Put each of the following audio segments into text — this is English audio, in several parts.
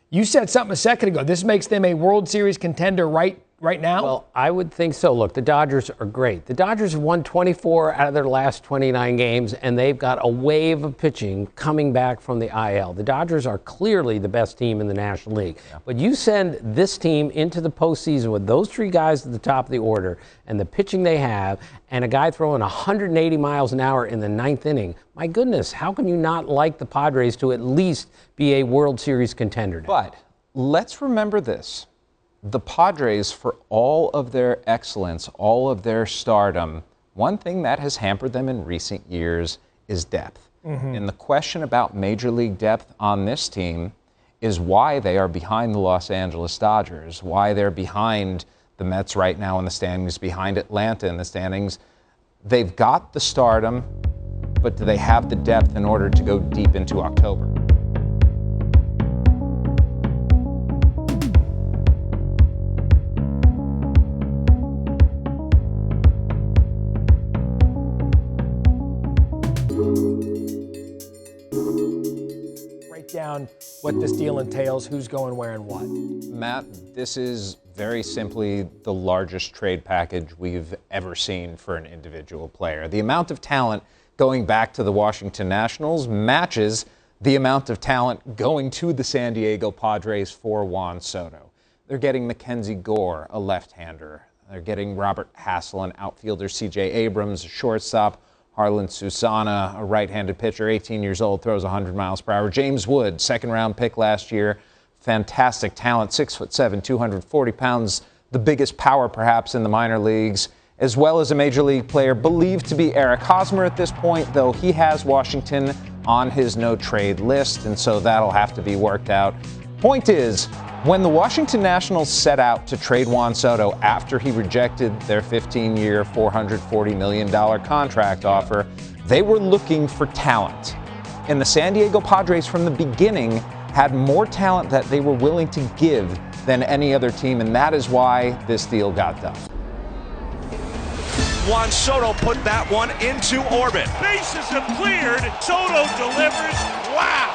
You said something a second ago. This makes them a World Series contender right now? Well, I would think so. Look, the Dodgers are great. The Dodgers have won 24 out of their last 29 games, and they've got a wave of pitching coming back from the IL. The Dodgers are clearly the best team in the National League. Yeah. But you send this team into the postseason with those three guys at the top of the order and the pitching they have, and a guy throwing 180 miles an hour in the ninth inning. My goodness, how can you not like the Padres to at least be a World Series contender now? But let's remember this. The Padres, for all of their excellence, all of their stardom, one thing that has hampered them in recent years is depth. Mm-hmm. And the question about major league depth on this team is why they are behind the Los Angeles Dodgers, why they're behind the Mets right now in the standings, behind Atlanta in the standings. They've got the stardom, but do they have the depth in order to go deep into October? Down what this deal entails, who's going where and what. Matt, this is very simply the largest trade package we've ever seen for an individual player. The amount of talent going back to the Washington Nationals matches the amount of talent going to the San Diego Padres for Juan Soto. They're getting Mackenzie Gore, a left-hander. They're getting Robert Hassel, an outfielder, C.J. Abrams, a shortstop, Harlan Susana, a right-handed pitcher, 18 years old, throws 100 miles per hour. James Wood, second-round pick last year, fantastic talent, 6'7", 240 pounds, the biggest power perhaps in the minor leagues, as well as a major league player believed to be Eric Hosmer at this point, though he has Washington on his no-trade list, and so that'll have to be worked out. Point is, when the Washington Nationals set out to trade Juan Soto after he rejected their 15-year, $440 million contract offer, they were looking for talent. And the San Diego Padres from the beginning had more talent that they were willing to give than any other team, and that is why this deal got done. Juan Soto put that one into orbit. Bases are cleared. Soto delivers. Wow!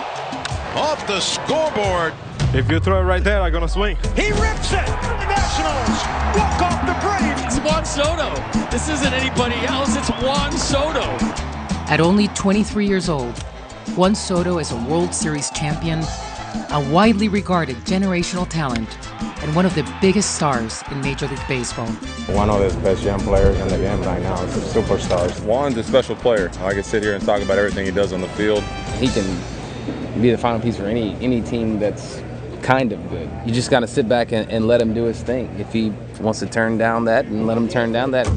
Off the scoreboard. If you throw it right there, I'm going to swing. He rips it. The Nationals walk off the break. It's Juan Soto. This isn't anybody else. It's Juan Soto. At only 23 years old, Juan Soto is a World Series champion, a widely regarded generational talent, and one of the biggest stars in Major League Baseball. One of the best young players in the game right now. It's a superstar. Juan's a special player. I can sit here and talk about everything he does on the field. He can be the final piece for any team that's kind of good. You just got to sit back and let him do his thing. If he wants to turn down that, and let him turn down that.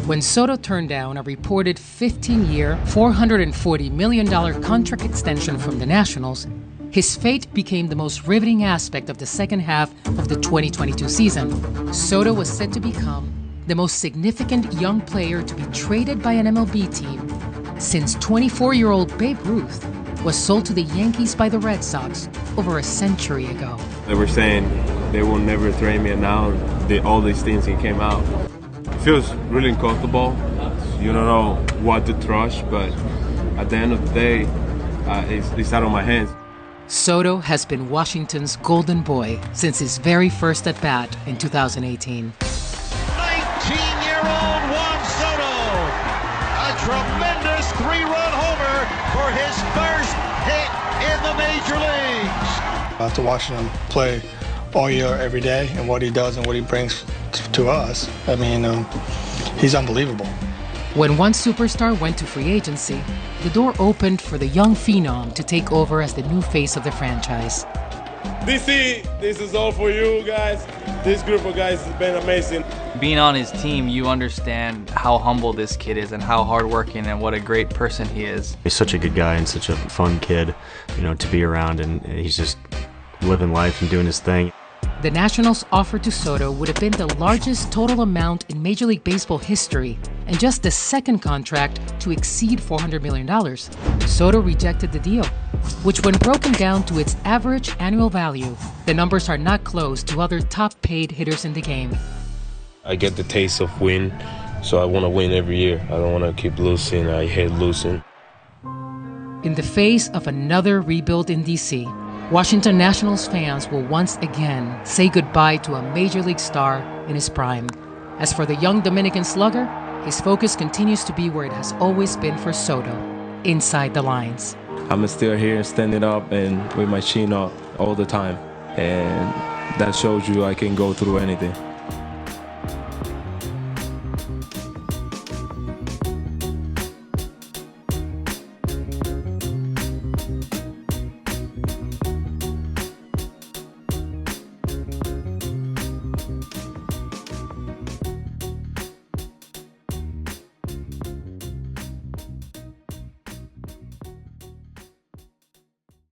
When Soto turned down a reported 15-year, $440 million contract extension from the Nationals, his fate became the most riveting aspect of the second half of the 2022 season. Soto was set to become the most significant young player to be traded by an MLB team since 24-year-old Babe Ruth was sold to the Yankees by the Red Sox over a century ago. They were saying they will never trade me, and now all these things came out. It feels really uncomfortable. You don't know what to trust, but at the end of the day, it's out of my hands. Soto has been Washington's golden boy since his very first at-bat in 2018. 19-year-old Juan Soto, a tremendous three-run homer for his first hit in the major leagues. After watching him play all year, every day, and what he does and what he brings to us, I mean, he's unbelievable. When one superstar went to free agency, the door opened for the young phenom to take over as the new face of the franchise. DC, this is all for you guys. This group of guys has been amazing. Being on his team, you understand how humble this kid is and how hardworking and what a great person he is. He's such a good guy and such a fun kid, to be around, and he's just living life and doing his thing. The Nationals' offer to Soto would have been the largest total amount in Major League Baseball history and just the second contract to exceed $400 million. Soto rejected the deal, which when broken down to its average annual value, the numbers are not close to other top-paid hitters in the game. I get the taste of win, so I want to win every year. I don't want to keep losing. I hate losing. In the face of another rebuild in D.C., Washington Nationals fans will once again say goodbye to a Major League star in his prime. As for the young Dominican slugger, his focus continues to be where it has always been for Soto, inside the lines. I'm still here standing up and with my chin up all the time. And that shows you I can go through anything.